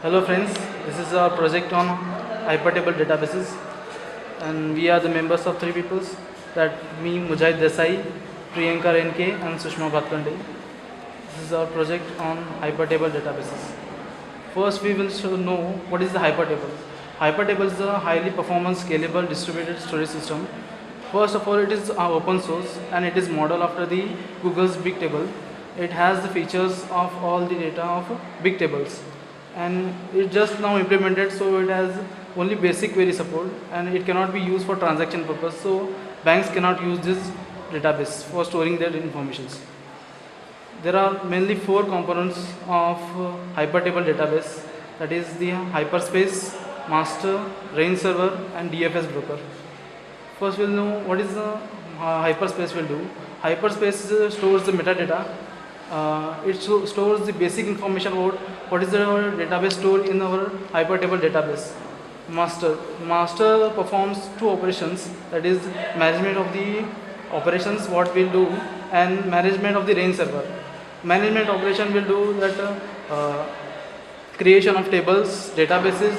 Hello friends, this is our project on hypertable databases, and we are the members of three peoples, that me Mujahid Desai, Priyanka Renke and Sushma Bhatkande. This is our project on hypertable databases. First we will know what is the hypertable. Hypertable is a highly performance scalable distributed storage system. First of all, it is open source and it is modeled after the Google's Big Table. It has the features of all the data of big tables, and it just now implemented, so it has only basic query support and it cannot be used for transaction purpose, so banks cannot use this database for storing their informations. There are mainly four components of hypertable database, that is the hyperspace, master, range server and DFS broker. First we'll know what is the hyperspace will do. Hyperspace stores the metadata. It stores the basic information about what is the database stored in our hypertable database. Master performs two operations, that is management of the operations what we'll do and management of the range server. Management operation will do that creation of tables, databases,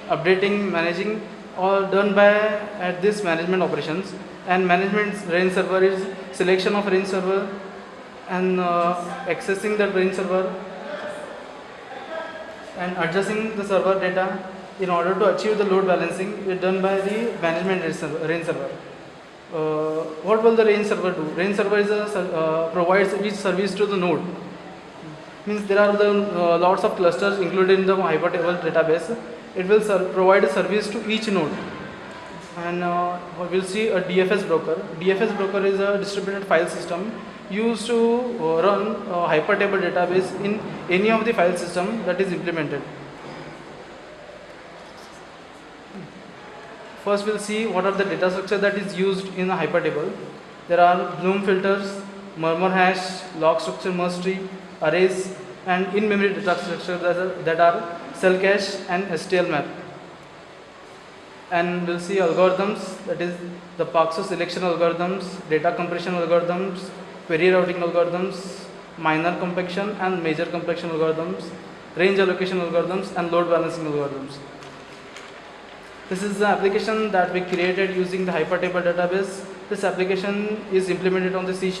updating, managing, all done by at this management operations. And management range server is selection of range server and accessing that range server and adjusting the server data in order to achieve the load balancing is done by the management range server. What will the range server do? Range server is provides each service to the node. Means there are the lots of clusters included in the hypertable database. It will provide a service to each node. And we'll see a DFS broker. DFS broker is a distributed file system used to run a hypertable database in any of the file system that is implemented. First we'll see what are the data structure that is used in a hypertable. There are Bloom filters, murmur hash, log structure merge tree, arrays, and in-memory data structure that are cell cache and STL map. And we'll see algorithms, that is the Paxos selection algorithms, data compression algorithms, query routing algorithms, minor compaction and major compaction algorithms, range allocation algorithms, and load balancing algorithms. This is the application that we created using the hypertable database. This application is implemented on the C#,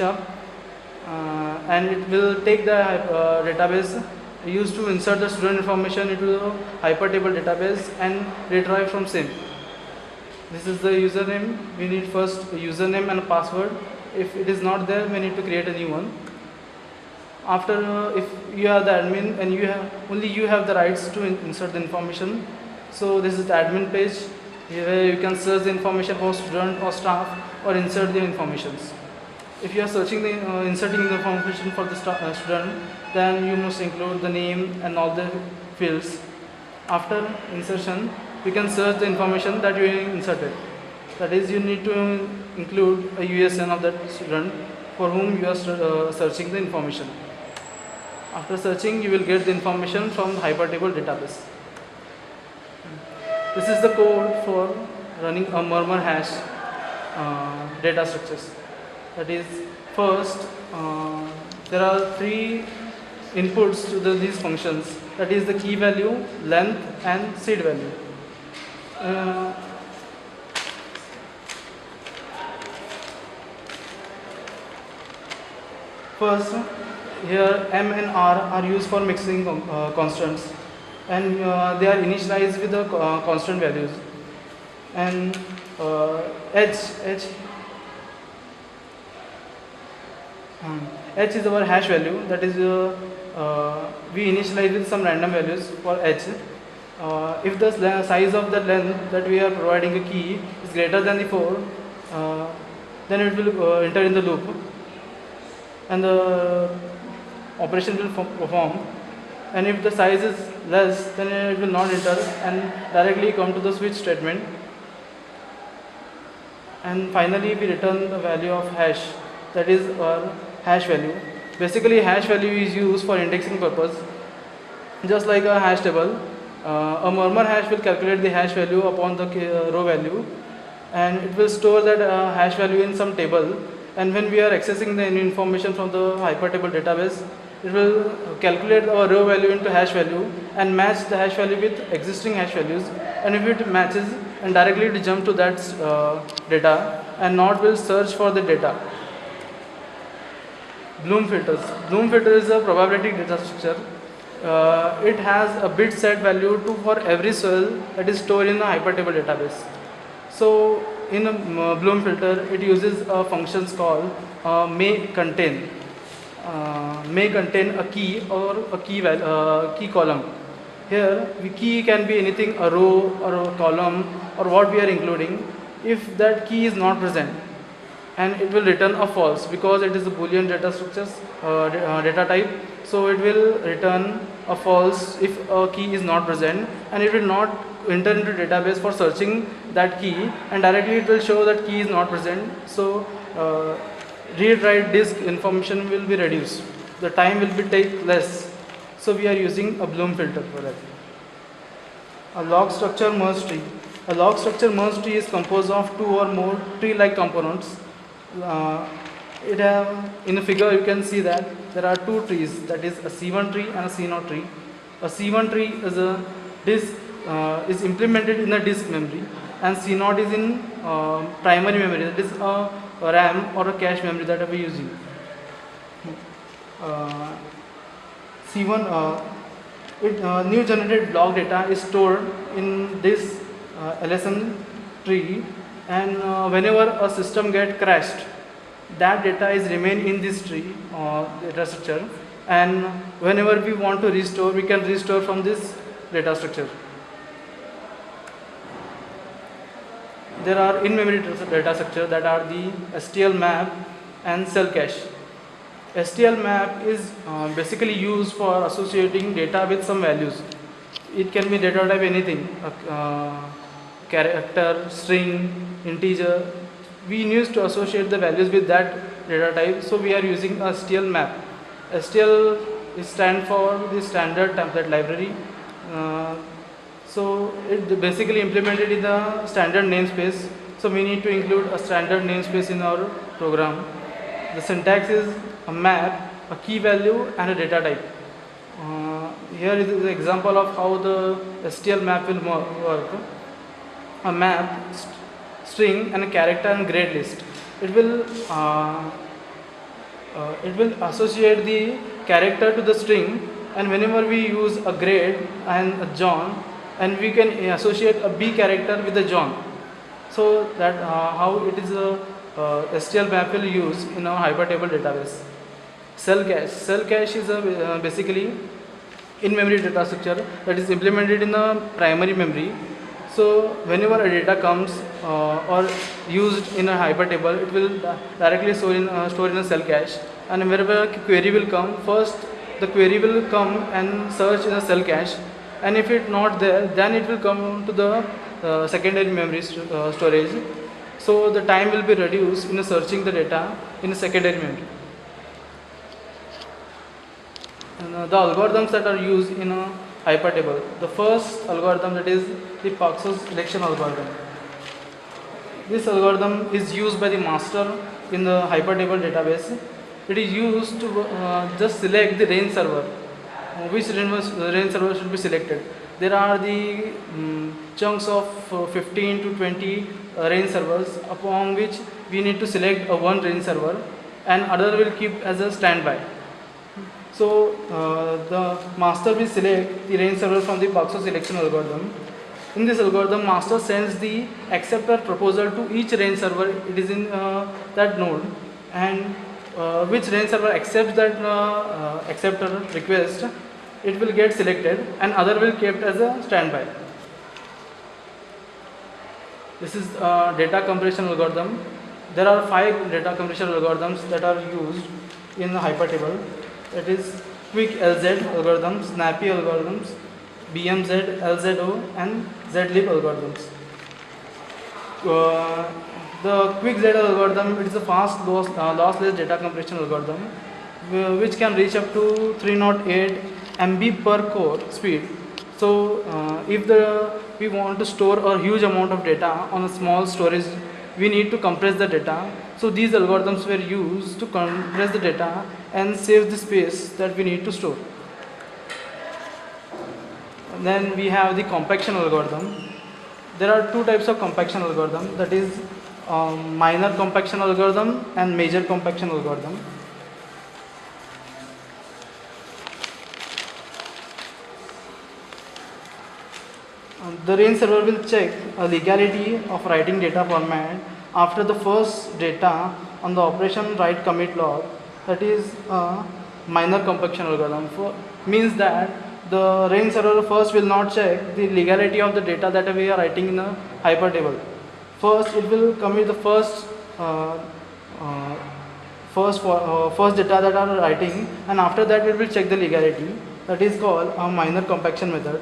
and it will take the database used to insert the student information into the hypertable database and retrieve from same. This is the username. We need first a username and a password. If it is not there, we need to create a new one. After, if you are the admin and only you have the rights to insert the information. So this is the admin page where you can search the information for student or staff or insert the informations. If you are searching inserting the information for the student, then you must include the name and all the fields. After insertion, you can search the information that you inserted. That is, you need to include a USN of that student for whom you are searching the information. After searching, you will get the information from the hypertable database. This is the code for running a murmur hash data structures. That is, first there are three inputs to these functions. That is the key value, length, and seed value. First, here M and R are used for mixing constants, and they are initialized with the constant values. And H is our hash value, that is we initialize with some random values for H. If the size of the length that we are providing a key is greater than the 4, then it will enter in the loop and the operation will perform. And if the size is less, then it will not enter and directly come to the switch statement. And finally we return the value of hash, that is our hash value. Basically, hash value is used for indexing purpose. Just like a hash table, a murmur hash will calculate the hash value upon the row value, and it will store that hash value in some table. And when we are accessing the information from the hypertable database, It will calculate a row value into hash value and match the hash value with existing hash values, and if it matches, and directly it jump to that data and not will search for the data. Bloom filters. Bloom filter is a probabilistic data structure. It has a bit set value for every cell that is stored in a hypertable database. So in a Bloom filter, it uses a functions called may contain a key or a key column. Here the key can be anything, a row or a column or what we are including. If that key is not present, and it will return a false because it is a Boolean data structures data type. So it will return a false if a key is not present, and it will not enter into database for searching that key, and directly it will show that key is not present. So read write disk information will be reduced, the time will be take less. So we are using a Bloom filter for that. A log structure merge tree. A log structure merge tree is composed of two or more tree-like components. In the figure you can see that there are two trees, that is a C1 tree and a C0 tree. A C1 tree is a disk is implemented in a disk memory, and C0 is in primary memory, that is a RAM or a cache memory that we are using. C1 new generated log data is stored in this LSM tree, and whenever a system get crashed, that data is remain in this tree data structure, and whenever we want to restore, we can restore from this data structure. There are in-memory data structure that are the STL map and cell cache. STL map is basically used for associating data with some values. It can be data type anything, character, string, integer. We need to associate the values with that data type, so we are using a STL map. STL stands for the standard template library. So it basically implemented in the standard namespace. So we need to include a standard namespace in our program. The syntax is a map, a key value, and a data type. Here is the example of how the STL map will work. A map, string, and a character and grade list. It will associate the character to the string, and whenever we use a grade and a John, and we can associate a B character with a John. So that how it is a STL map will use in our hypertable database. Cell cache. Cell cache is a basically in-memory data structure that is implemented in the primary memory. So whenever a data comes or used in a hypertable, it will directly store in a cell cache, and wherever a query will come, first the query will come and search in a cell cache, and if it not there, then it will come to the secondary memory storage. So the time will be reduced in searching the data in a secondary memory. And, the algorithms that are used in a hypertable. The first algorithm, that is the Paxos selection algorithm. This algorithm is used by the master in the hypertable database. It is used to just select the range server. Which range server should be selected. There are the chunks of 15 to 20 range servers, upon which we need to select one range server, and other will keep as a standby. So the master will select the range server from the Paxos selection algorithm. In this algorithm, master sends the acceptor proposal to each range server. It is in that node, and which range server accepts that acceptor request, it will get selected, and other will kept as a standby. This is data compression algorithm. There are 5 data compression algorithms that are used in the hypertable. That is quick LZ algorithms, snappy algorithms, BMZ, LZO, and zlib algorithms. The quick Z algorithm, it is a fast lossless data compression algorithm which can reach up to 308 MB per core speed. So if we want to store a huge amount of data on a small storage we need to compress the data. So these algorithms were used to compress the data and save the space that we need to store. And then we have the compaction algorithm. There are two types of compaction algorithm, that is minor compaction algorithm and major compaction algorithm. The range server will check a legality of writing data format after the first data on the operation write commit log. That is a minor compaction algorithm. Means that the range server first will not check the legality of the data that we are writing in a hypertable. First, it will commit the first data that are writing, and after that it will check the legality. That is called a minor compaction method.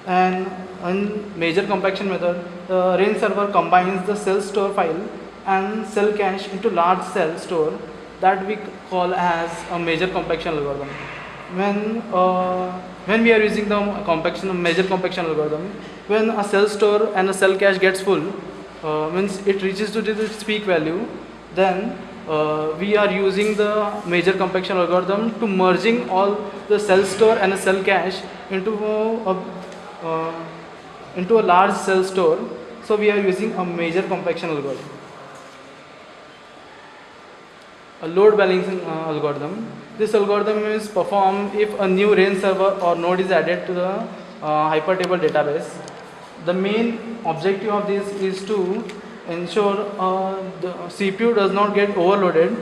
And in major compaction method, the range server combines the cell store file and cell cache into large cell store, that we call as a major compaction algorithm. When we are using the major compaction algorithm, when a cell store and a cell cache gets full, means it reaches to its peak value, then we are using the major compaction algorithm to merging all the cell store and a cell cache into a large cell store. So we are using a major compaction algorithm. A load balancing algorithm. This algorithm is performed if a new range server or node is added to the hypertable database. The main objective of this is to ensure the CPU does not get overloaded,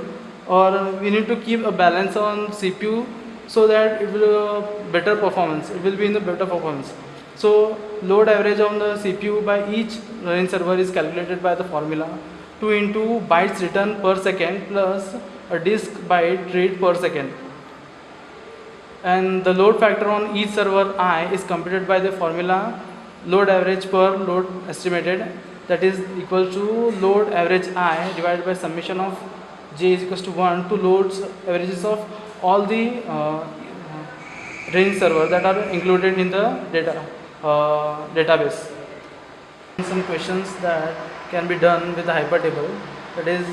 or we need to keep a balance on CPU so that it will better performance. It will be in the better performance. So load average on the CPU by each range server is calculated by the formula 2 into bytes written per second plus a disk byte read per second. And the load factor on each server I is computed by the formula load average per load estimated, that is equal to load average I divided by summation of j is equals to 1 to loads averages of all the range server that are included in the database. Some questions that can be done with the hypertable, that is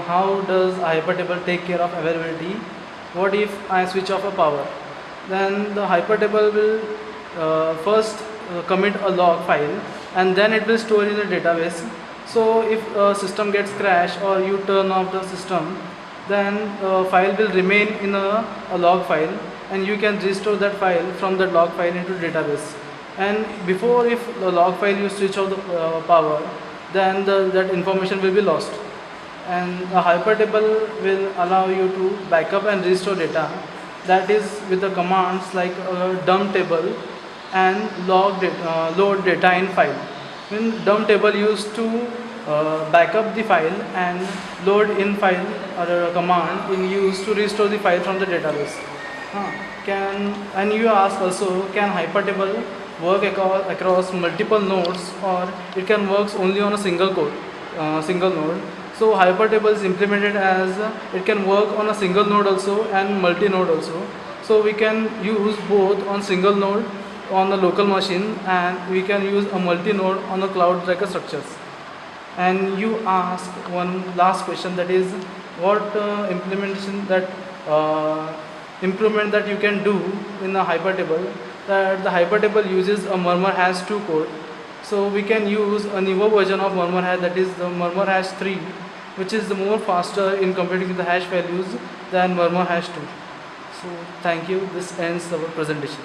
how does a hypertable take care of availability? What if I switch off a power? Then the hypertable will first commit a log file and then it will store in the database. So if a system gets crashed or you turn off the system, then the file will remain in a log file and you can restore that file from the log file into database. And before, if the log file you switch off the power, then that information will be lost. And a hypertable will allow you to backup and restore data, that is with the commands like dump table and load data in file. When dump table used to backup the file and load in file, or a command in used to restore the file from the database. And you ask also, can hypertable work across multiple nodes, or it can work only on a single node? So hypertable is implemented as it can work on a single node also and multi-node also. So we can use both on single node on the local machine, and we can use a multi-node on the cloud tracker structures. And you ask one last question, that is what implementation that improvement that you can do in the hypertable. That the hypertable uses a murmur hash 2 code. So we can use a newer version of murmur hash, that is the murmur hash 3, which is the more faster in computing the hash values than murmur hash 2. So thank you. This ends our presentation.